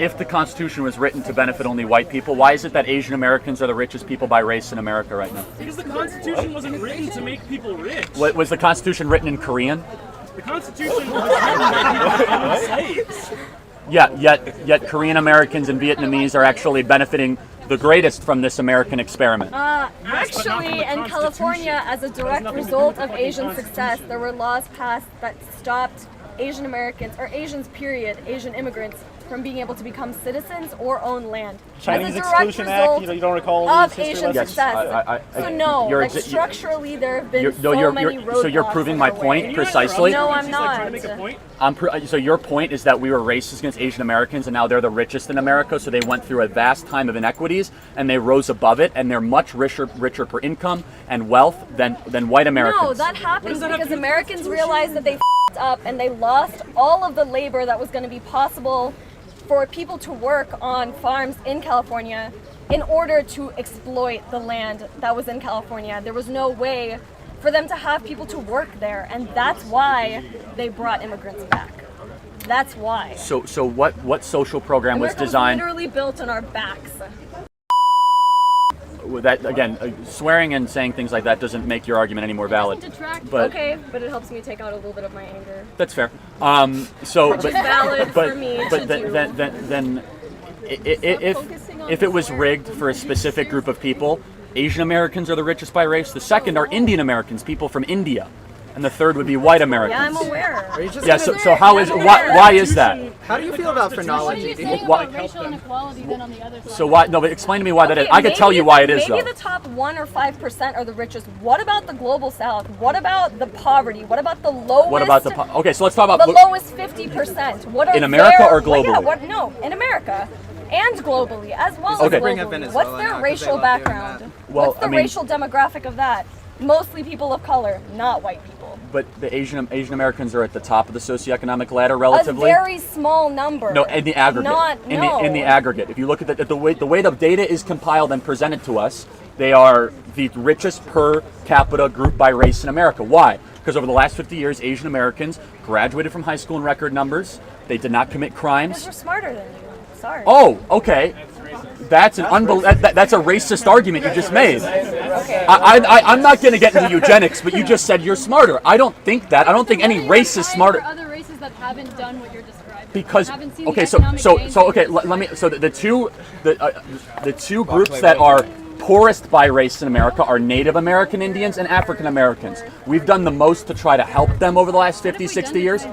if the Constitution was written to benefit only white people, why is it that Asian Americans are the richest people by race in America right now? Because the Constitution wasn't written to make people rich. Was the Constitution written in Korean? The Constitution was written to make people become slaves. Yeah, yet Korean Americans and Vietnamese are actually benefiting the greatest from this American experiment. Actually, in California, as a direct result of Asian success, there were laws passed that stopped Asian Americans, or Asians period, Asian immigrants, from being able to become citizens or own land. Chinese Exclusion Act, you don't recall of Asian success. Yes, structurally there have been so many roadblocks. So you're proving my point precisely? No, I'm not. Trying to make a point? So your point is that we were racist against Asian Americans and now they're the richest in America, so they went through a vast time of inequities and they rose above it and they're much richer per income and wealth than white Americans. No, that happens because Americans realized that they f***ed up and they lost all of the labor that was going to be possible for people to work on farms in California in order to exploit the land that was in California. There was no way for them to have people to work there, and that's why they brought immigrants back. That's why. So what social program America was designed? was literally built on our backs. That again, swearing and saying things like that doesn't make your argument any more valid. But it helps me take out a little bit of my anger. That's fair. Which is valid for me but to then if it was rigged for a specific group of people, Asian Americans are the richest by race. The second are Indian Americans, people from India. And the third would be white Americans. Yeah, I'm aware. Yeah, so why is that? How do you feel about phrenology? What are you saying about racial inequality then on the other side? So why? No, but explain to me why that is. I could tell you why it is though. Maybe the top 1 or 5% are the richest. What about the global South? What about the poverty? What about the lowest? What about okay, so let's talk about the lowest 50%. What are in America or globally? No, in America. And globally, as well Okay. as globally. What's their racial background? Well, What's the racial demographic of that? Mostly people of color, not white people. But the Asian Americans are at the top of the socioeconomic ladder relatively. A very small number. No, in the aggregate. In the aggregate. If you look at the way the data is compiled and presented to us, they are the richest per capita group by race in America. Why? Because over the last 50 years, Asian Americans graduated from high school in record numbers. They did not commit crimes. Because we're smarter than you. Sorry. Oh, okay. That's a racist argument you just made. Okay. I'm not going to get into eugenics, but you just said you're smarter. I don't think that. I don't think any race is smarter. There are other races that haven't done what you're describing. Because Okay, the two groups that are poorest by race in America are Native American Indians and African Americans. We've done the most to try to help them over the last 50, 60 years.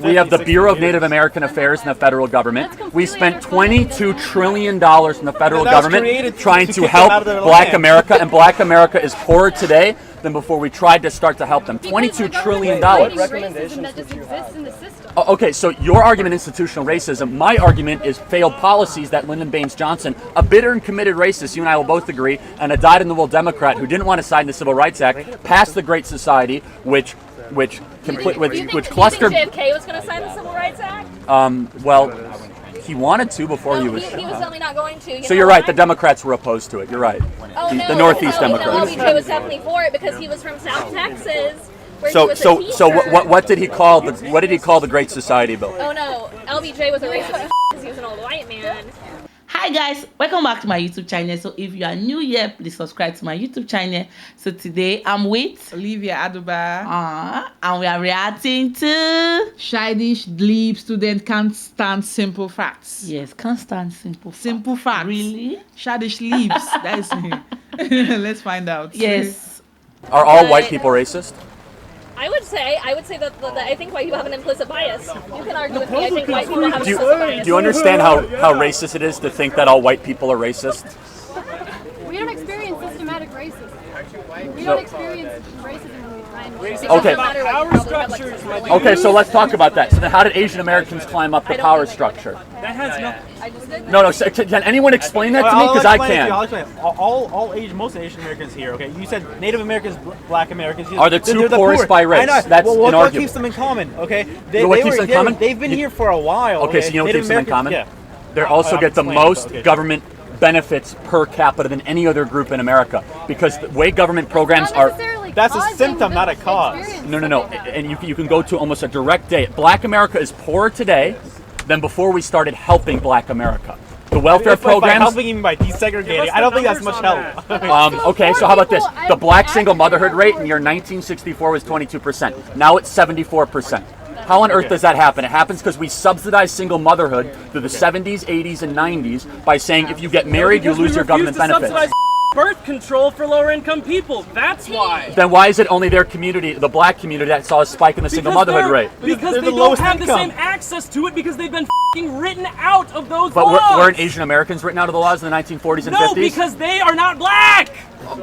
We have the Bureau of Native American Affairs in the federal government. We spent $22 trillion in the federal government trying to help Black America, and Black America is poorer today than before we tried to start to help them. $22 trillion. Racism that just exists in the system. Okay, so your argument, institutional racism. My argument is failed policies that Lyndon Baines Johnson, a bitter and committed racist, you and I will both agree, and a dyed-in-the-wool Democrat who didn't want to sign the Civil Rights Act, passed the Great Society, which clustered. Do you think JFK was going to sign the Civil Rights Act? Well, he wanted to before he was. He was certainly not going to. So you're right. The Democrats were opposed to it. You're right. The Northeast Democrats. LBJ was definitely for it because he was from South Texas. So what did he call the Great Society bill? Oh no, LBJ was a racist because he was an old white man. Hi guys, welcome back to my YouTube channel. So if you are new here, please subscribe to my YouTube channel. So today I'm with Olivia Aduba, and we are reacting to Childish Dleep student can't stand simple facts. Yes, can't stand simple facts. Really? Childish Dleeps. That is me. Let's find out. Yes. Are all white people racist? I would say that I think white people have an implicit bias. You can argue with me. I think white people have an implicit bias. Do you understand how racist it is to think that all white people are racist? We don't experience systematic racism. We don't experience racism when we find Okay. Okay, so let's talk about that. So then how did Asian Americans climb up the power structure? That has nothing. No. Can anyone explain that to me? Because I can't. I'll explain. Most Asian Americans here. Okay, you said Native Americans, Black Americans. Are the two poorest by race? That's inarguable. What keeps them in common? Okay, they've been here for a while. Okay, so you know what keeps them in common? Yeah. They also get the most government benefits per capita than any other group in America, because the way government programs are. That's a symptom, not a cause. No. And you can go to almost a direct date. Black America is poorer today than before we started helping Black America. The welfare If by programs. helping even by desegregating, I don't think that's much help. Okay, so how about this? The Black single motherhood rate in year 1964 was 22%. Now it's 74%. How on earth does that happen? It happens because we subsidized single motherhood through the 70s, 80s, and 90s by saying if you get married, you lose your government benefits. Birth control for lower income people. That's why. Then why is it only their community, the Black community, that saw a spike in the single motherhood rate? Because They're they the don't lowest have the income. same access to it because they've been written out of those But laws. weren't Asian Americans written out of the laws in the 1940s and 50s? No, because they are not Black.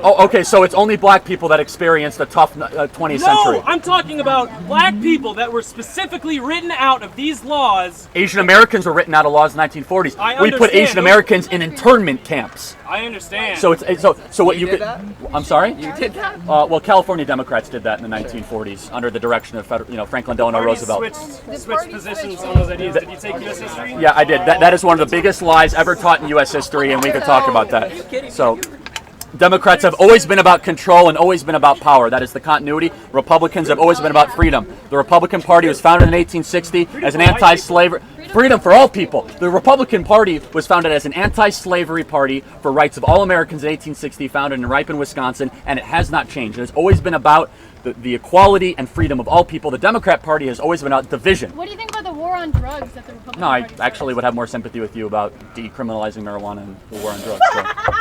Oh, okay, so it's only Black people that experienced a tough 20th century. No, I'm talking about Black people that were specifically written out of these laws. Asian Americans were written out of laws in the 1940s. I We put understand. Asian Americans in internment camps. I understand. So it's so what you could. that? I'm sorry. You did that? Well, California Democrats did that in the 1940s under the direction of Franklin Delano Parties Roosevelt. switched positions on those ideas. Did you take U.S. history? Yeah, I did. That is one of the biggest lies ever taught in U.S. history, and we could talk about that. So. Democrats have always been about control and always been about power. That is the continuity. Republicans have always been about freedom. The Republican Party was founded in 1860 as an anti-slavery... Freedom for all people. The Republican Party was founded as an anti-slavery party for rights of all Americans in 1860, founded in Ripon, Wisconsin, and it has not changed. It has always been about the equality and freedom of all people. The Democrat Party has always been about division. What do you think about the war on drugs that the Republican No, I Party actually would have more sympathy with you about decriminalizing marijuana and the war on drugs. So.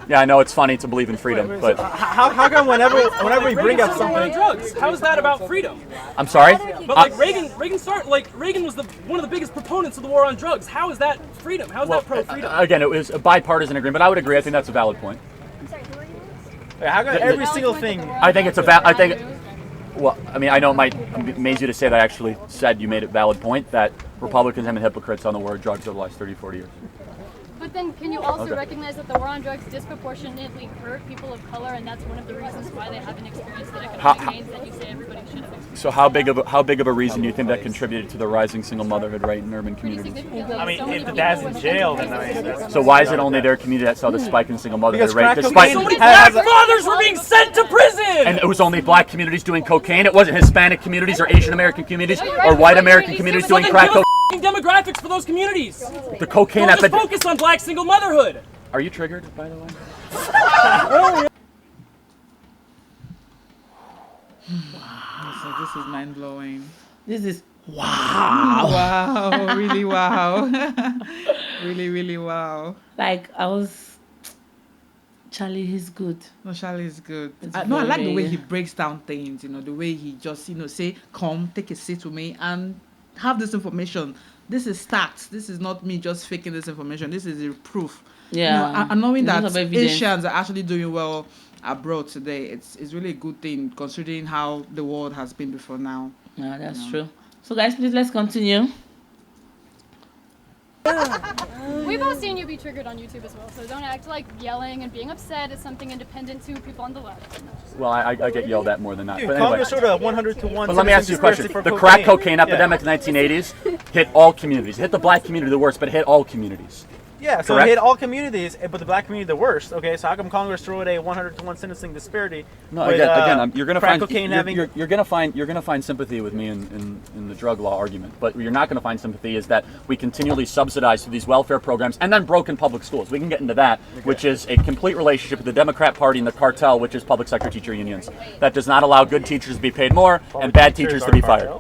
Yeah, I know it's funny to believe in freedom, but How come whenever we bring up something, drugs. How is that about freedom? I'm sorry. But like Reagan was one of the biggest proponents of the war on drugs. How is that freedom? How is that pro-freedom? Again, it was a bipartisan agreement. I would agree. I think that's a valid point. how come every single thing? I think it's a Well, I mean, I know it might amaze you to say that I actually said you made a valid point that Republicans have been hypocrites on the war on drugs over the last 30, 40 years. But then can you also Okay. recognize that the war on drugs disproportionately hurt people of color, and that's one of the reasons why they haven't experienced the economic gains that you say everybody should have experienced? So how big of a reason do you think that contributed to the rising single motherhood rate in urban Pretty communities? significantly. I mean, So many if the people dad's with in jail, then that's- So why is it only their community that saw the spike in single motherhood Because rate? crack Despite cocaine So many has Black a- fathers were being sent to prison. and it was only Black communities doing cocaine. It wasn't Hispanic communities or Asian American communities or white American communities So doing then crack give cocaine. us demographics for those communities. The cocaine Don't just epidemic. focus on Black single motherhood. Are you triggered, by the way? This is mind blowing. This is wow. Wow, really wow. Really, really wow. Like I was. Charlie, he's good. No, Charlie is good. It's I like the way very- he breaks down things, the way he just, say, come, take a seat with me and have this information. This is stats. This is not me just faking this information. This is a proof. Yeah. And knowing There's a that lot of evidence. Asians are actually doing well abroad today, it's really a good thing considering how the world has been before now. Yeah, that's true. So guys, please let's continue. We've all seen you be triggered on YouTube as well, so don't act like yelling and being upset is something independent to people on the left. Well, I get yelled at more than that. Dude, But anyway. Congress sort of 100 to 1. But let me ask you a question. The crack cocaine epidemic in the 1980s hit all communities. It hit the Black community the worst, but it hit all communities. Yeah, so Correct? it hit all communities, but the Black community the worst. Okay, so how come Congress threw it a 100 to 1 sentencing disparity? No, with, again, you're gonna crack find cocaine you're gonna find sympathy with me in the drug law argument. But you're not gonna find sympathy is that we continually subsidize through these welfare programs and then broken public schools. We can get into that, which is a complete relationship with the Democrat Party and the cartel, which is public sector teacher unions. That does not allow good teachers to be paid more and bad teachers to be fired.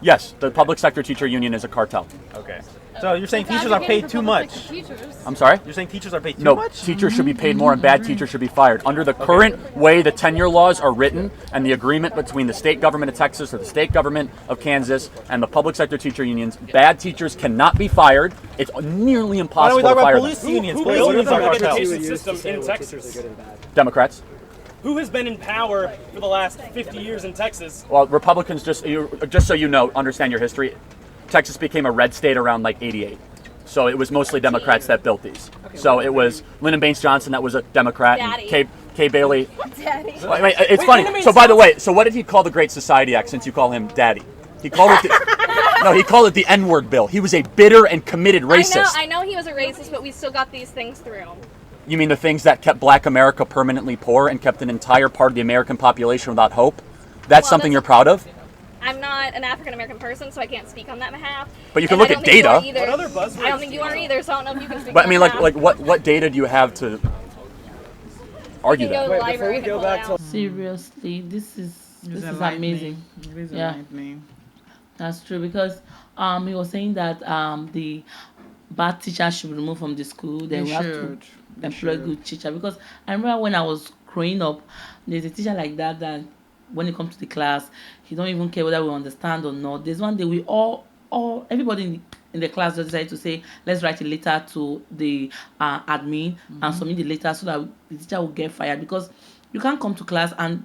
Yes, the public sector teacher union is a cartel. Okay. So you're saying It's teachers are advocating paid for too public much? sector teachers. I'm sorry? You're saying teachers are paid too No, much? teachers should be paid more and bad teachers should be fired. Under the current way the tenure laws are written and the agreement between the state government of Texas or the state government of Kansas and the public sector teacher unions, bad teachers cannot be fired. It's nearly Why don't impossible we to talk about fire police them. unions? Who Police built unions the are public cartels. education system in Texas? Democrats. Who has been in power for the last 50 years in Texas? Well, Republicans, just so you know, understand your history, Texas became a red state around like 88. So it was mostly Democrats that built these. So it was Lyndon Baines Johnson that was a Democrat. Daddy. And Kay Bailey. Daddy. It's Wait, funny. Lyndon So by the Baines way, so what did he call the Great Society Act since you call him Daddy? He called it no, he called it the N-word bill. He was a bitter and committed racist. I know he was a racist, but we still got these things through. You mean the things that kept Black America permanently poor and kept an entire part of the American population without hope? That's Well, something that's- you're proud of? I'm not an African American person, so I can't speak on that behalf. But you can And look I at don't think you are data. either. What other buzzwords I don't think do you you are know? either, so I don't know if you can speak But I on mean, that like behalf. what data do you have to argue You can go to that? the Wait, library before we and go pull it back out. to Seriously, this is It's amazing. It is Yeah. enlightening. That's true because he was saying that the bad teachers should be removed from the school. Then They we have to should. They employ should. good teacher because I remember when I was growing up, there's a teacher like that when it comes to the class, he don't even care whether we understand or not. There's one day we all everybody in the class just decided to say, let's write a letter to the admin and submit the letter so that the teacher will get fired because you can't come to class and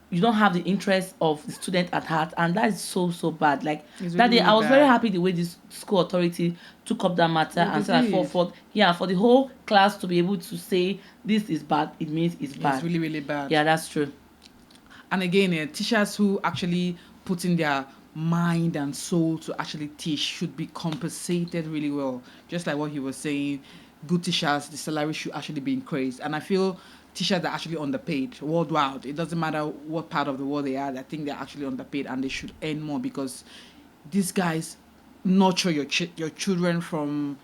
you don't have the interest of the student at heart, and that is so bad. Like It's that day, really I was very bad. happy the way this school authority took up that matter Yeah, and they said that did. for the whole class to be able to say this is bad, it means it's bad. It's really, really bad. Yeah, that's true. And again, teachers who actually put in their mind and soul to actually teach should be compensated really well. Just like what he was saying, good teachers, the salary should actually be increased. And I feel teachers are actually underpaid worldwide. It doesn't matter what part of the world they are. I think they're actually underpaid and they should earn more because these guys nurture your children from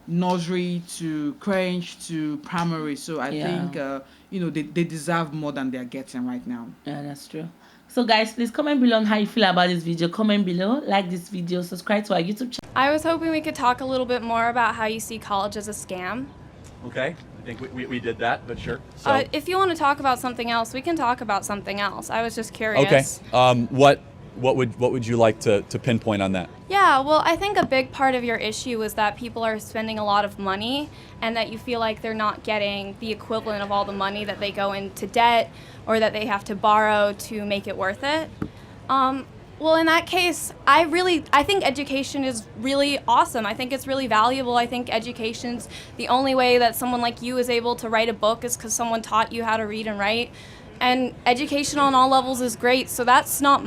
nursery to crèche to primary. So I think they deserve more than they're getting right now. Yeah, that's true. So guys, please comment below on how you feel about this video. Comment below, like this video, subscribe to our YouTube channel. I was hoping we could talk a little bit more about how you see college as a scam. Okay, I think we did that, but sure. So If you want to talk about something else, we can talk about something else. I was just curious. okay, what would you like to pinpoint on that? Yeah, well, I think a big part of your issue is that people are spending a lot of money and that you feel like they're not getting the equivalent of all the money that they go into debt or that they have to borrow to make it worth it. Well, in that case, I think education is really awesome. I think it's really valuable. I think education's the only way that someone like you is able to write a book is because someone taught you how to read and write. And education on all levels is great. So that's not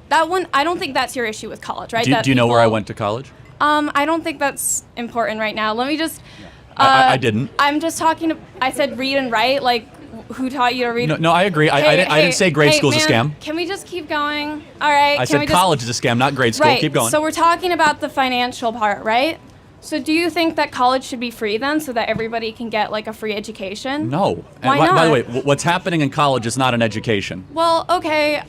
that one. I don't think that's your issue with college, right? Do you know where I went to college? I don't think that's important right now. Let me just. I didn't. I'm just talking. I said read and write. Like, who taught you to read? No, I agree. I didn't say grade school's a man, scam. Can we just keep going? All right. I said college is a scam, not grade school. Right. Keep going. So we're talking about the financial part, right? So do you think that college should be free then, so that everybody can get like a free education? No. Why And by the not? way, what's happening in college is not an education. Well, okay.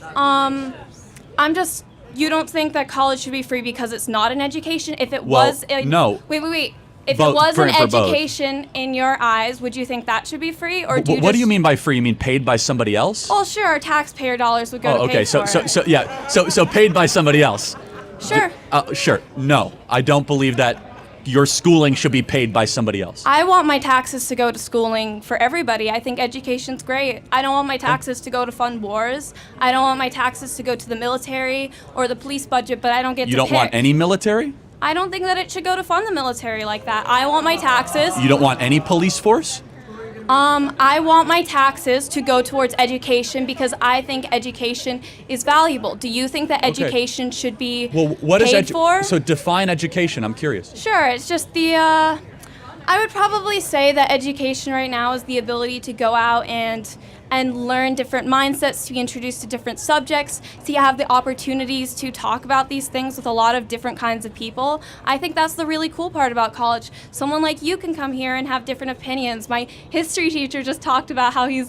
You don't think that college should be free because it's not an education? If it Well, was, no. Wait. If Both, it was an for both. education in your eyes, would you think that should be free, or do you What do you mean by free? You mean paid by somebody else? Well, sure, our taxpayer dollars would go to okay. pay So for it. so paid by somebody else. Sure. Sure. No, I don't believe that your schooling should be paid by somebody else. I want my taxes to go to schooling for everybody. I think education's great. I don't want my taxes to go to fund wars. I don't want my taxes to go to the military or the police budget, but I don't get You to don't pick. want any military? I don't think that it should go to fund the military like that. I want my taxes. You don't want any police force? I want my taxes to go towards education because I think education is valuable. Do you think that Okay. education should be Well, what is paid for? So define education. I'm curious. Sure, it's just I would probably say that education right now is the ability to go out and learn different mindsets, to be introduced to different subjects, to have the opportunities to talk about these things with a lot of different kinds of people. I think that's the really cool part about college. Someone like you can come here and have different opinions. My history teacher just talked about how he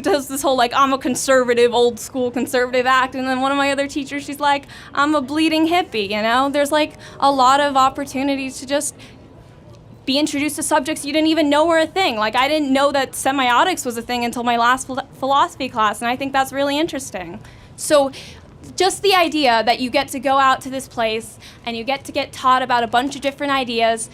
does this whole like, I'm a conservative, old school conservative act, and then one of my other teachers, she's like, I'm a bleeding hippie, you know? There's like a lot of opportunities to just be introduced to subjects you didn't even know were a thing. Like, I didn't know that semiotics was a thing until my last philosophy class, and I think that's really interesting. So just the idea that you get to go out to this place and you get to get taught about a bunch of different ideas,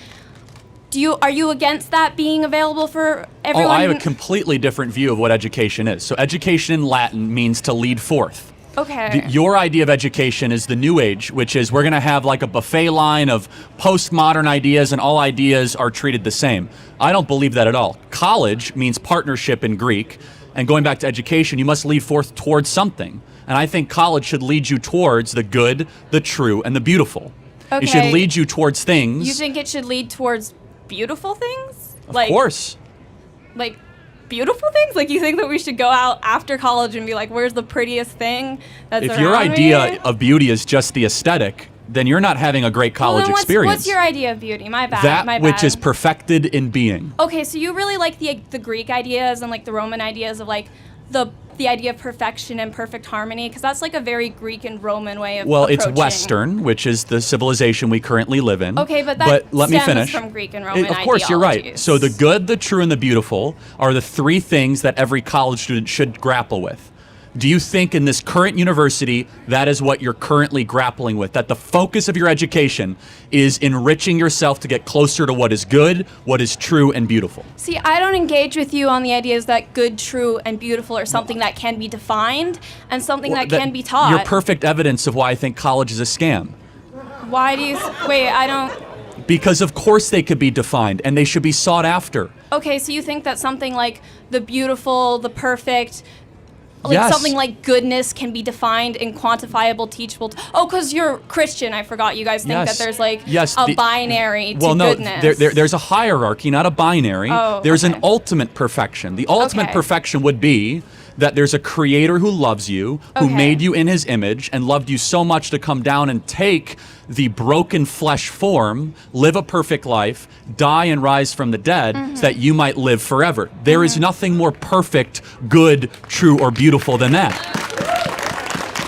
are you against that being available for everyone? I have a completely different view of what education is. So education in Latin means to lead forth. Okay. Your idea of education is the new age, which is we're going to have like a buffet line of postmodern ideas and all ideas are treated the same. I don't believe that at all. College means partnership in Greek, and going back to education, you must lead forth towards something. And I think college should lead you towards the good, the true, and the beautiful. Okay. It should lead you towards things. You think it should lead towards beautiful things? Of course. Like beautiful things? Like, you think that we should go out after college and be like, where's the prettiest thing that's If your around idea me? of beauty is just the aesthetic, then you're not having a great Well, college then experience. What's your idea of beauty? My bad. That my which bad. is perfected in being. Okay, so you really like the Greek ideas and like the Roman ideas of like the idea of perfection and perfect harmony, because that's like a very Greek and Roman way of Well, approaching. it's Western, which is the civilization we currently live in. Okay, but that let me stems finish. from Greek and Roman Of course, you're right. ideologies. So the good, the true, and the beautiful are the three things that every college student should grapple with. Do you think in this current university that is what you're currently grappling with? That the focus of your education is enriching yourself to get closer to what is good, what is true, and beautiful? See, I don't engage with you on the ideas that good, true, and beautiful are something that can be defined and something that can be taught. You're perfect evidence of why I think college is a scam. Why do you... Wait, I don't... Because of course they could be defined and they should be sought after. Okay, so you think that something like the beautiful, the perfect... Like Yes. something like goodness can be defined in quantifiable, teachable... Oh, because you're Christian, I forgot. You guys think Yes. that there's like Yes, a the- binary to Well, no, goodness. there's a hierarchy, not a binary. Oh, there's an okay. ultimate perfection. The ultimate Okay. perfection would be that there's a creator who loves you, who Okay. made you in his image and loved you so much to come down and take the broken flesh form, live a perfect life, die and rise from the dead Mm-hmm. so that you might live forever. There is nothing more perfect, good, true, or beautiful than that.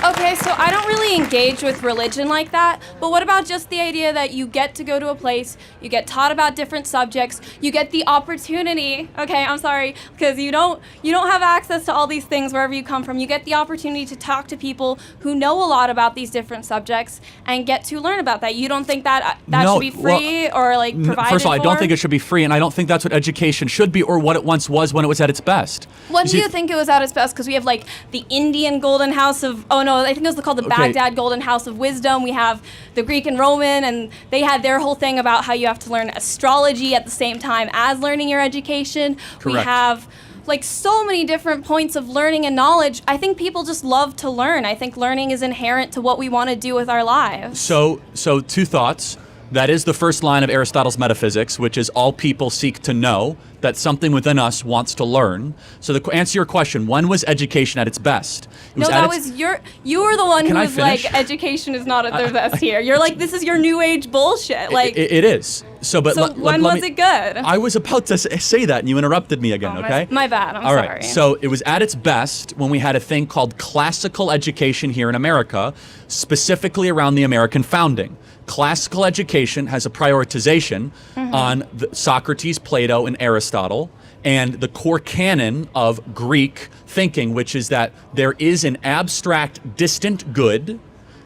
Okay, so I don't really engage with religion like that, but what about just the idea that you get to go to a place, you get taught about different subjects, you get the opportunity, okay, I'm sorry, because you don't have access to all these things wherever you come from. You get the opportunity to talk to people who know a lot about these different subjects and get to learn about that. You don't think that No, should be free or like provided First of all, I don't for? think it should be free, and I don't think that's what education should be or what it once was when it was at its best. When do see- you think it was at its best? Because we have like the Indian Golden House of, oh no, I think it was called the Okay. Baghdad Golden House of Wisdom. We have the Greek and Roman, and they had their whole thing about how you have to learn astrology at the same time as learning your education. We Correct. have like so many different points of learning and knowledge. I think people just love to learn. I think learning is inherent to what we want to do with our lives. So two thoughts. That is the first line of Aristotle's Metaphysics, which is all people seek to know, that something within us wants to learn. So to answer your question, when was education at its best? It No, at that its- was you were the one Can who I was finish? like, education is not at their best here. You're like, this is your new age bullshit. Like, it is. So, but so let when was me- it good? I was about to say that, and you interrupted me again. Oh, Okay. my bad. I'm All sorry. right. So it was at its best when we had a thing called classical education here in America, specifically around the American founding. Classical education has a prioritization on Socrates, Plato, and Aristotle, and the core canon of Greek thinking, which is that there is an abstract, distant good,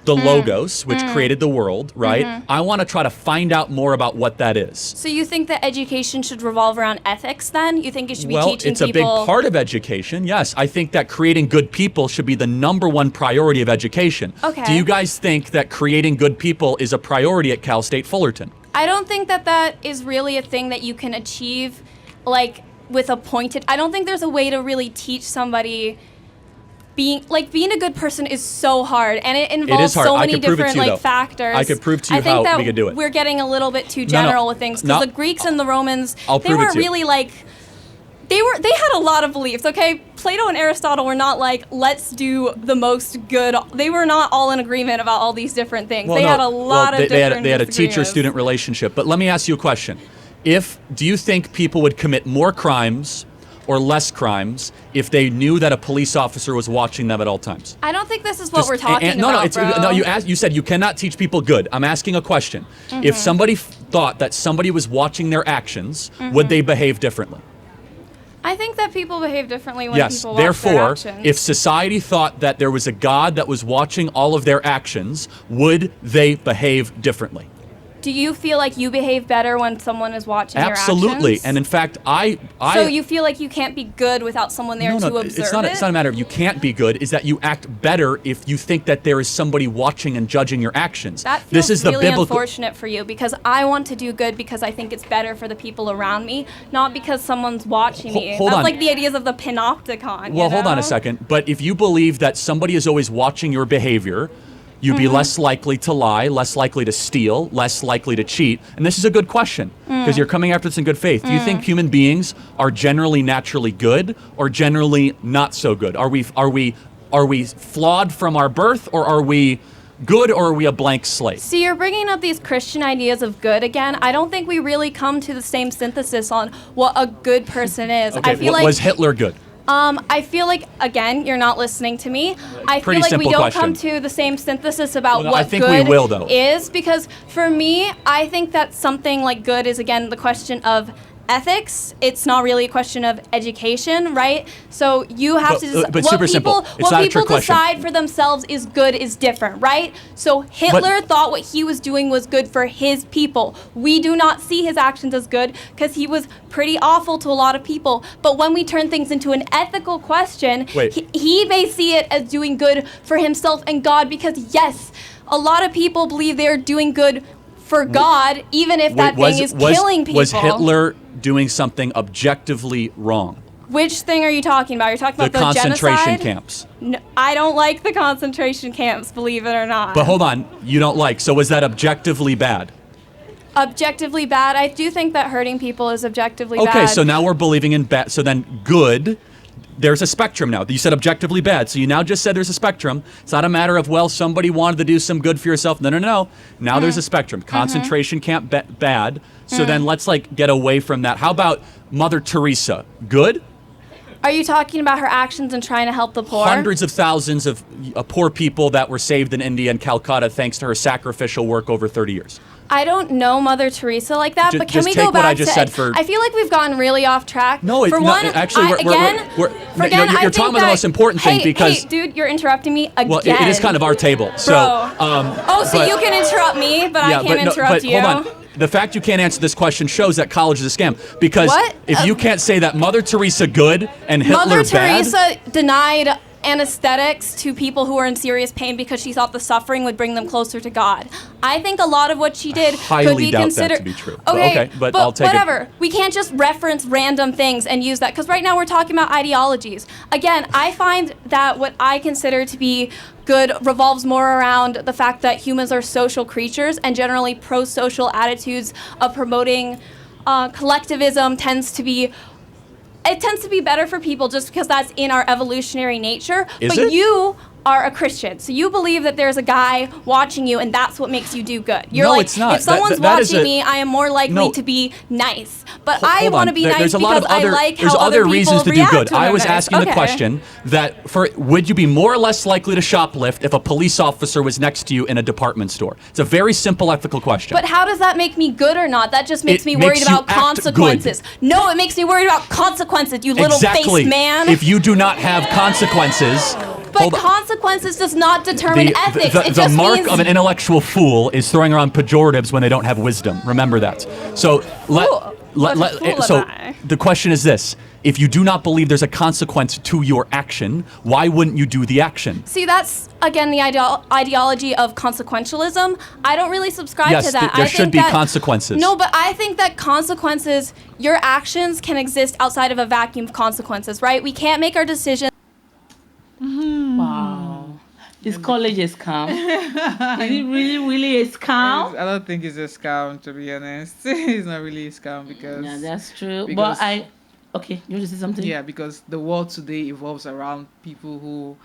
the logos, which created the world, right? I want to try to find out more about what that is. So you think that education should revolve around ethics then? You think it should be Well, teaching it's a people... big part of education, yes. I think that creating good people should be the number one priority of education. Okay. Do you guys think that creating good people is a priority at Cal State Fullerton? I don't think that that is really a thing that you can achieve, like, with a pointed... I don't think there's a way to really teach somebody... Being a good person is so hard, and it involves hard. so I many could prove it to different you, like though. factors. I could prove to you I think how that we could do it. We're getting a little bit too No, general with things no. because the Greeks and the Romans, I'll they prove it weren't to you. really like they had a lot of beliefs. Okay, Plato and Aristotle were not like, let's do the most good. They were not all in agreement about all these different things. Well, they no. had a lot Well, of they different had a disagreements. teacher-student relationship. But let me ask you a question. Do you think people would commit more crimes or less crimes if they knew that a police officer was watching them at all times? I don't think this is what we're talking no, about, bro. No, you said you cannot teach people good. I'm asking a question. Mm-hmm. If somebody thought that somebody was watching their actions, would they behave differently? I think that people behave differently when Yes. people watch their Therefore, actions. if society thought that there was a God that was watching all of their actions, would they behave differently? Do you feel like you behave better when someone is watching your Absolutely. actions? And in fact, So you feel like you can't be good without someone there to observe it's not a matter of you can't be good. Is that you act better if you think that there is somebody watching and judging your actions. That feels This is the really biblical. unfortunate for you because I want to do good because I think it's better for the people around me, not because someone's watching me. Hold That's on. like the ideas of the panopticon. Well, you hold on know? a second. But if you believe that somebody is always watching your behavior, You'd be less likely to lie, less likely to steal, less likely to cheat. And this is a good question because you're coming after this in good faith. Do you think human beings are generally naturally good or generally not so good? Are we flawed from our birth, or are we good, or are we a blank slate? So you're bringing up these Christian ideas of good again. I don't think we really come to the same synthesis on what a good person is. Okay, I feel like was Hitler good? I feel like, again, you're not listening to me. I Pretty feel like we simple don't question. come to the same synthesis about Well, no, what I think good we will, though. is, because for me, I think that something like good is, again, the question of ethics. It's not really a question of education, right? So you have to decide but what super simple. people, It's not a trick question. decide for themselves is good is different, right? So Hitler thought what he was doing was good for his people. We do not see his actions as good because he was pretty awful to a lot of people. But when we turn things into an ethical question, he may see it as doing good for himself and God, because yes, a lot of people believe they're doing good for God, even if that thing is killing people. Was Hitler doing something objectively wrong? Which thing are you talking about? You're talking about the concentration genocide? camps. No, I don't like the concentration camps, believe it or not. But hold on, you don't like. So was that objectively bad? Objectively bad? I do think that hurting people is objectively bad. Okay, so now we're believing in bad. So then good, there's a spectrum now. You said objectively bad. So you now just said there's a spectrum. It's not a matter of, well, somebody wanted to do some good for yourself. No. Now there's a spectrum. Concentration camp bad. So then let's get away from that. How about Mother Teresa? Good? Are you talking about her actions in trying to help the poor? Hundreds of thousands of poor people that were saved in India and Calcutta thanks to her sacrificial work over 30 years. I don't know Mother Teresa like that, but can we go back to... I feel like we've gotten really off track. No, you're talking about the most important thing because... Hey, dude, you're interrupting me again. Well, it is kind of our table. So, so you can interrupt me, but I can't interrupt you. Hold on. The fact you can't answer this question shows that college is a scam. Because if you can't say that Mother Teresa good and Hitler Mother bad... Teresa denied anesthetics to people who were in serious pain because she thought the suffering would bring them closer to God. I think a lot of what she did could be considered... that to be true. Okay, but I'll take whatever. We can't just reference random things and use that, because right now we're talking about ideologies. Again, I find that what I consider to be good revolves more around the fact that humans are social creatures, and generally pro-social attitudes of promoting collectivism tends to be better for people just because that's in our evolutionary nature. You are a Christian, so you believe that there's a guy watching you, and that's what makes you do good. You're no, like, it's not. If someone's watching me, I am more likely to be nice. But I want to be nice because I like how other reasons to people do react good. I was nice. asking the question that would you be more or less likely to shoplift if a police officer was next to you in a department store? It's a very simple ethical question. But how does that make me good or not? That just makes me worried about consequences. No, it makes me worried about consequences, you little face man. If you do not have consequences... But consequences does not determine ethics. The mark of an intellectual fool is throwing around pejoratives when they don't have wisdom. Remember that. So the question is this. If you do not believe there's a consequence to your action, why wouldn't you do the action? See, that's, again, the ideology of consequentialism. I don't really subscribe to that. There should be consequences. No, but I think that consequences, your actions can exist outside of a vacuum of consequences, right? We can't make our decisions. Wow. Is college a scam? Is it really a scam? I don't think it's a scam, to be honest. It's not really a scam because... Yeah, that's true. But okay, you want to say something? Yeah, because the world today evolves around people who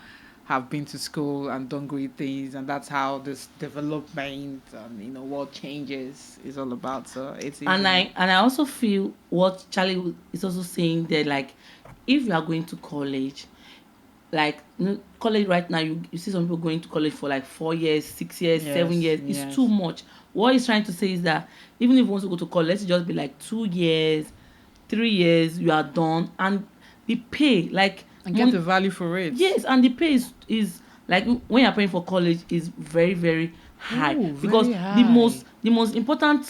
have been to school and done great things, and that's how this development and world changes is all about. So it's easy. And I also feel what Charlie is also saying that, like, if you are going to college, like college right now, you see some people going to college for like 4 years, 6 years, 7 years. It's too much. What he's trying to say is that even if you want to go to college, let's just be like 2 years, 3 years, you are done, and the pay, like, and get the value for it. Yes, and the pay is like, when you're paying for college is very, very high. Because the most important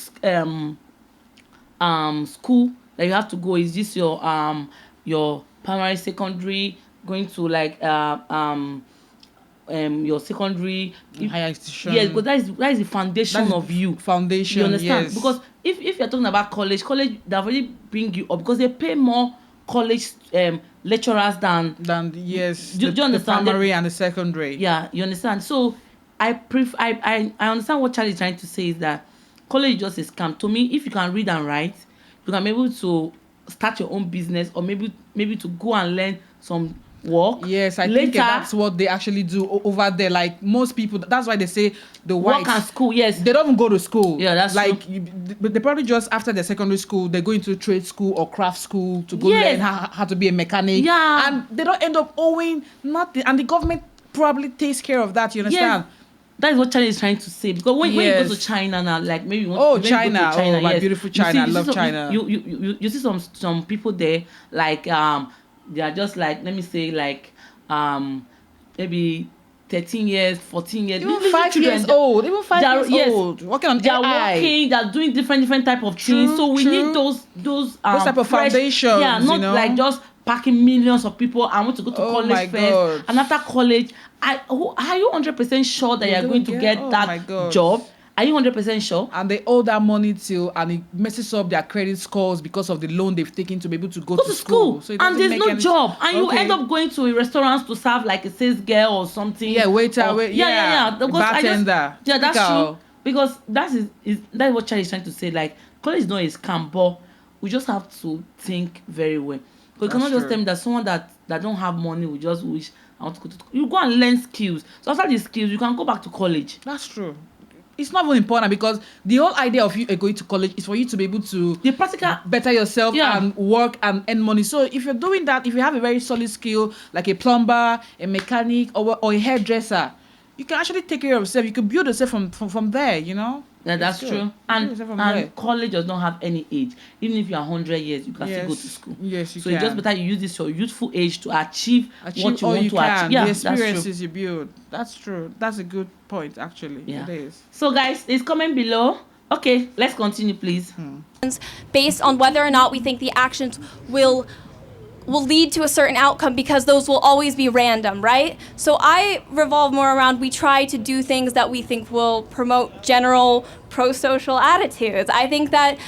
school that you have to go is just your primary, secondary, going to like your secondary higher institution. Yes, but that is the foundation of you. Foundation. You understand? Yes. Because if you're talking about college they already bring you up because they pay more college lecturers than yes. Do you understand? The primary and the secondary. Yeah, you understand. So I understand what Charlie is trying to say is that college is just a scam. To me, if you can read and write, you can be able to start your own business, or maybe to go and learn some work. Yes, I Later, think that's what they actually do over there. Like most people, that's why they say the whites. Work and school, yes. They don't even go to school. Yeah, that's like true. they probably just after their secondary school, they go into trade school or craft school to go Yes. learn how to be a mechanic. Yeah. And they don't end up owing nothing. And the government probably takes care of that. You understand? Yes. That is what China is trying to say. Because when you go to Yes. China now, like maybe you want Oh, when you go to China. Oh, my yes, beautiful you China. I you love some- China. You see some people there, like they are just like, let me say, like maybe 13 years, 14 years, Even little 5 children, years old. Even 5 they are- years yes, old. Working on they are AI. working, they are doing different type of True, things. So we true. need those type of foundations, Yeah, not you know? like just packing millions of people. I want to go to Oh college my first, God. and after college, are you 100% sure that You're you're going to gonna get get- oh my that God. job? Are you 100% sure? And they owe that money till, and it messes up their credit scores because of the loan they've taken to be able to go To school, So it and doesn't there's make no any- job, and you Okay. end up going to a restaurant to serve like a sales girl or something. Yeah, waiter, Or- yeah. Because I just- bartender. yeah, that's Typical. true. Because that's what Charlie is trying to say. Like, college is not a scam, but we just have to think very well. Because you cannot just true. tell me that someone that don't have money will just wish I want to go to. You go and learn skills. So after the skills, you can go back to college. That's true. It's not even important because the whole idea of you going to college is for you to be able to The practical. better yourself Yeah. and work and earn money. So if you're doing that, if you have a very solid skill like a plumber, a mechanic, or a hairdresser, you can actually take care of yourself. You can build yourself from there, you know? Yeah, that's It's true. good. And, Yourself from there. and college does not have any age. Even if you are 100 years, you can still go to Yes. school. Yes, you so can. it's just better you use this your youthful age to achieve what you all want you to can. achieve. Yeah, the that's true. experiences you build. That's true. That's a good point, actually. Yeah. It is. So guys, it's comment below. Okay, let's continue, please. Based on whether or not we think the actions will lead to a certain outcome, because those will always be random, right? So I revolve more around, we try to do things that we think will promote general pro-social attitudes. I think that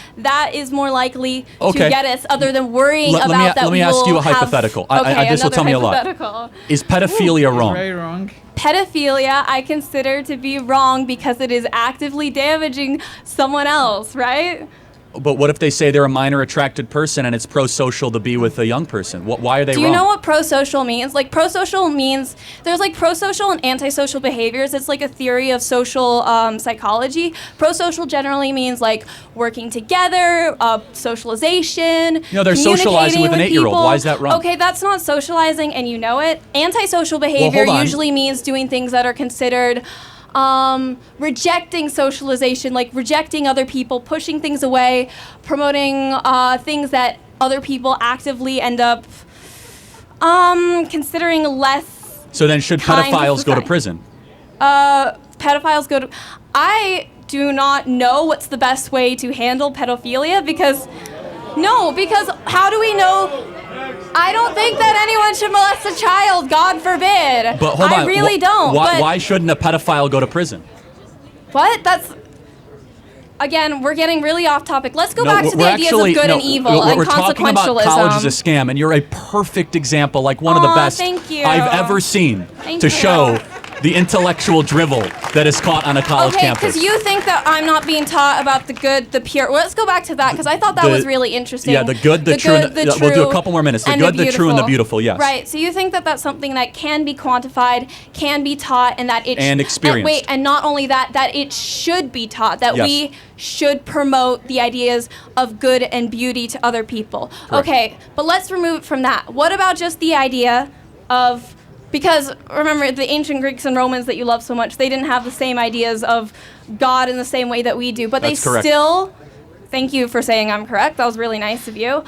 is more likely Okay. to get us, other than worrying Let me- about that let me ask we'll you a have- hypothetical. Okay, This will another tell me a lot. hypothetical. Is pedophilia wrong? Very wrong. Pedophilia, I consider to be wrong because it is actively damaging someone else, right? But what if they say they're a minor attracted person and it's pro-social to be with a young person? Why are they Do wrong? you know what pro-social means? Like, pro-social means, there's like pro-social and antisocial behaviors. It's like a theory of social psychology. Pro-social generally means like working together, socialization. No, they're socializing with an 8-year-old. people. Why is that wrong? Okay, that's not socializing, and you know it. Antisocial behavior hold on. usually means doing things that are considered rejecting socialization, like rejecting other people, pushing things away, promoting things that other people actively end up considering less. So then should Kind of pedophiles go to society. prison? Pedophiles go to. I do not know what's the best way to handle pedophilia because how do we know? I don't think that anyone should molest a child, God forbid. But hold on. I really don't. but Why shouldn't a pedophile go to prison? what? That's. Again, we're getting really off topic. Let's go No, back to the we're ideas actually- of good no, and evil and we're talking about college as a consequentialism. scam, and you're a perfect example, like one of the Aw, best thank you. I've ever seen Thank to you. show the intellectual drivel that is caught on a college Okay, campus. because you think that I'm not being taught about the good, the pure. Well, let's go back to that because I thought that The- was really interesting. yeah, the good, the true, and the- we'll do a couple more minutes. The and good, the true, and the beautiful, yes. Right. So you think that that's something that can be quantified, can be taught, and that it And experienced. and not only that, that it should be taught. That Yes. we should promote the ideas of good and beauty to other people. Correct. Okay, but let's remove it from that. What about just the idea of, because remember the ancient Greeks and Romans that you love so much, they didn't have the same ideas of God in the same way that we do, but That's they correct. still, thank you for saying I'm correct, that was really nice of you.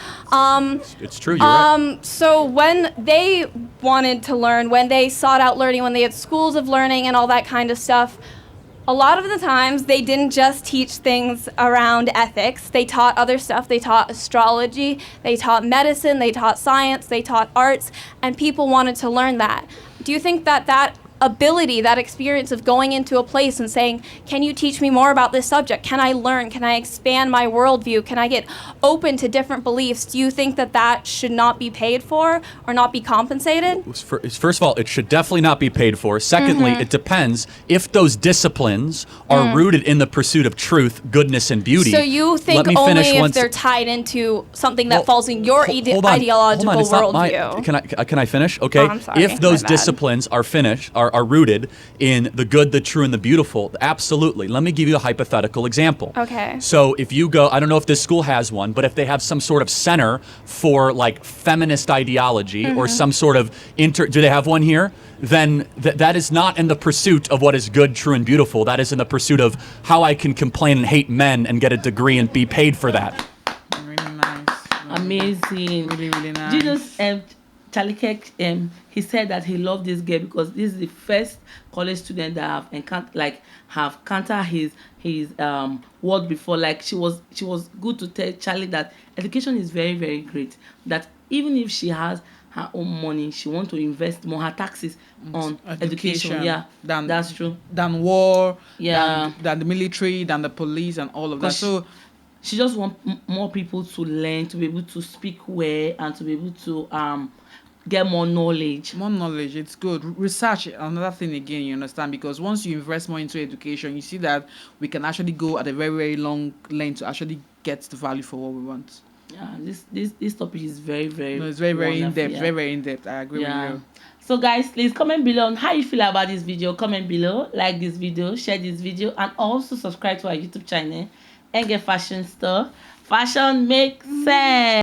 It's true, you're right. So when they wanted to learn, when they sought out learning, when they had schools of learning and all that kind of stuff, a lot of the times they didn't just teach things around ethics. They taught other stuff. They taught astrology, they taught medicine, they taught science, they taught arts, and people wanted to learn that. Do you think that that ability, that experience of going into a place and saying, can you teach me more about this subject? Can I learn? Can I expand my worldview? Can I get open to different beliefs? Do you think that that should not be paid for or not be compensated? First of all, it should definitely not be paid for. Secondly, it depends if those disciplines are rooted in the pursuit of truth, goodness, and beauty. So you think only if they're tied into something that falls in your ideological worldview. Can I finish? Okay. Oh, I'm sorry. If those My bad. disciplines are rooted in the good, the true, and the beautiful, absolutely. Let me give you a hypothetical example. Okay. So if you go, I don't know if this school has one, but if they have some sort of center for like feminist ideology or some sort of do they have one here? Then that is not in the pursuit of what is good, true, and beautiful. That is in the pursuit of how I can complain and hate men and get a degree and be paid for that. Really nice. Amazing. Really, really nice. Jesus, Charlie Kirk, he said that he loved this girl because this is the first college student that have encountered his word before. Like she was good to tell Charlie that education is very, very great. That even if she has her own money, she wants to invest more her taxes on education. Yeah, that's true. Than war. Yeah. Than the military, than the police, and all of that. So she just wants more people to learn, to be able to speak well, and to be able to get more knowledge. More knowledge, it's good. Research, another thing again, you understand, because once you invest more into education, you see that we can actually go at a very, very long length to actually get the value for what we want. Yeah, this topic is very, very it's very, very in-depth, yeah. very, very in-depth. I agree with you. So guys, please comment below on how you feel about this video. Comment below, like this video, share this video, and also subscribe to our YouTube channel and get Fashion Store. Fashion makes sense.